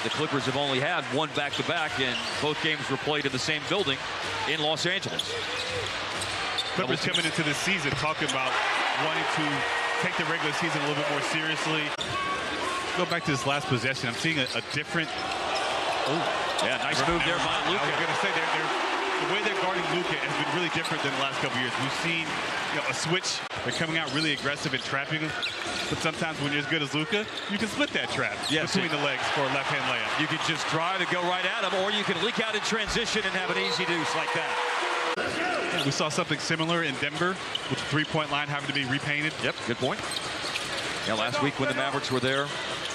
The Clippers have only had one back-to-back, and both games were played in the same building in Los Angeles. Clippers coming into this season talking about wanting to take the regular season a little bit more seriously. Go back to this last possession. I'm seeing a different. Yeah, nice move there by Luka. I was going to say the way they're guarding Luka has been really different than the last couple years. We've seen a switch. They're coming out really aggressive and trapping him. But sometimes when you're as good as Luka, you can split that trap between the legs for a left-hand layup. You can just drive and go right at him, or you can leak out in transition and have an easy deuce like that. We saw something similar in Denver with the three-point line having to be repainted. Yep, good point. Yeah, last week when the Mavericks were there,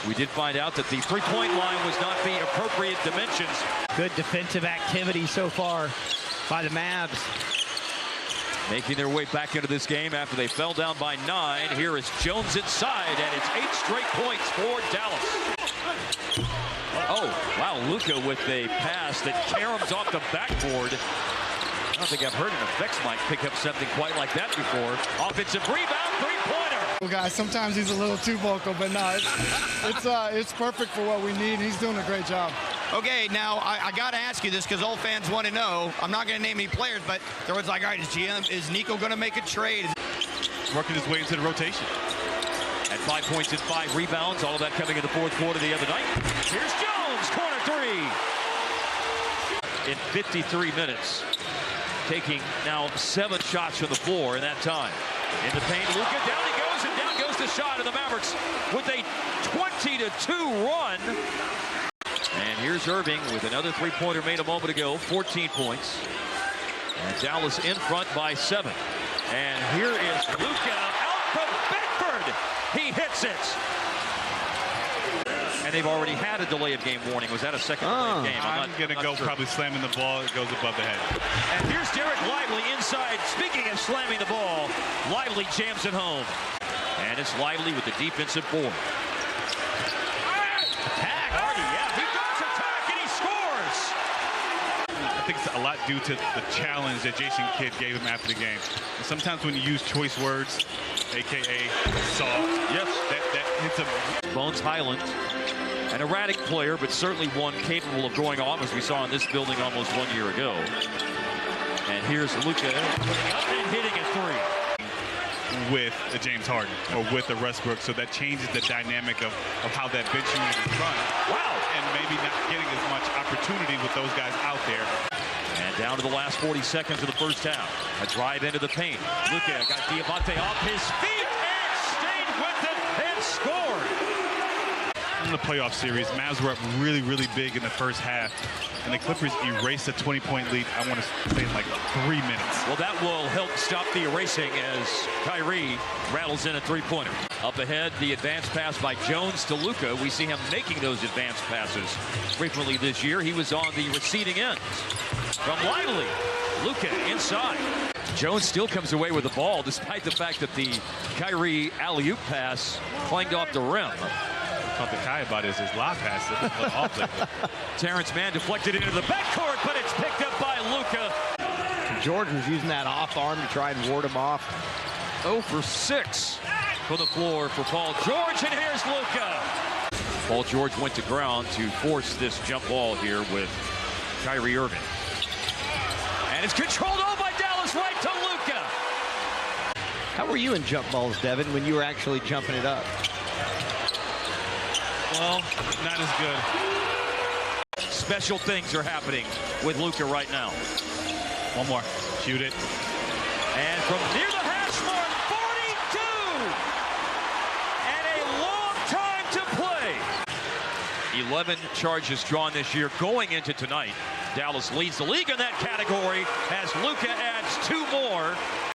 we did find out that the three-point line was not the appropriate dimensions. Good defensive activity so far by the Mavs. Making their way back into this game after they fell down by 9. Here is Jones inside, and it's 8 straight points for Dallas. Oh, wow, Luka with a pass that caroms off the backboard. I don't think I've heard an effects mic pick up something quite like that before. Offensive rebound, three-pointer. Well, guys, sometimes he's a little too vocal, but no, it's perfect for what we need. He's doing a great job. Okay, now I got to ask you this because old fans want to know. I'm not going to name any players, but there was like, all right, is Nico going to make a trade? Working his way into the rotation. At 5 points and 5 rebounds, all of that coming in the fourth quarter the other night. Here's Jones, corner three. In 53 minutes, taking now 7 shots from the floor in that time. In the paint, Luka, down he goes, and down goes the shot, and the Mavericks with a 20-2 run. And here's Irving with another three-pointer made a moment ago, 14 points. And Dallas in front by 7. And here is Luka out from Bedford. He hits it. And they've already had a delay of game warning. Was that a second delay of game? I'm going to go sure. Probably slamming the ball. It goes above the head. And here's Derek Lively inside. Speaking of slamming the ball, Lively jams it home. And it's Lively with the defensive board. Attack. Yeah, he does attack and he scores. I think it's a lot due to the challenge that Jason Kidd gave him after the game. And sometimes when you use choice words, a.k.a. soft, yes, that hits him. Bones Highland, an erratic player, but certainly one capable of going off, as we saw in this building almost 1 year ago. And here's Luka putting up and hitting a three. With a James Harden or with a Westbrook, so that changes the dynamic of how that bench unit is run. Wow. And maybe not getting as much opportunity with those guys out there. And down to the last 40 seconds of the first half. A drive into the paint. Luka got Diabate off his feet and stayed with it and scored. In the playoff series, Mavs were up really, really big in the first half, and the Clippers erased a 20-point lead, I want to say, in like 3 minutes. Well, that will help stop the erasing as Kyrie rattles in a three-pointer. Up ahead, the advanced pass by Jones to Luka. We see him making those advanced passes frequently this year. He was on the receiving end. From Lively, Luka inside. Jones still comes away with the ball, despite the fact that the Kyrie alley-oop pass clanged off the rim. Talk to Kai about his lob pass. Terrence Mann deflected into the backcourt, but it's picked up by Luka. George was using that off arm to try and ward him off. 0 for 6 for the floor for Paul George, and here's Luka. Paul George went to ground to force this jump ball here with Kyrie Irving. And it's controlled over by Dallas, right to Luka. How were you in jump balls, Devin, when you were actually jumping it up? Well, not as good. Special things are happening with Luka right now. One more. Shoot it. And from near the hash mark, 42! And a long time to play. 11 charges drawn this year going into tonight. Dallas leads the league in that category as Luka adds 2 more.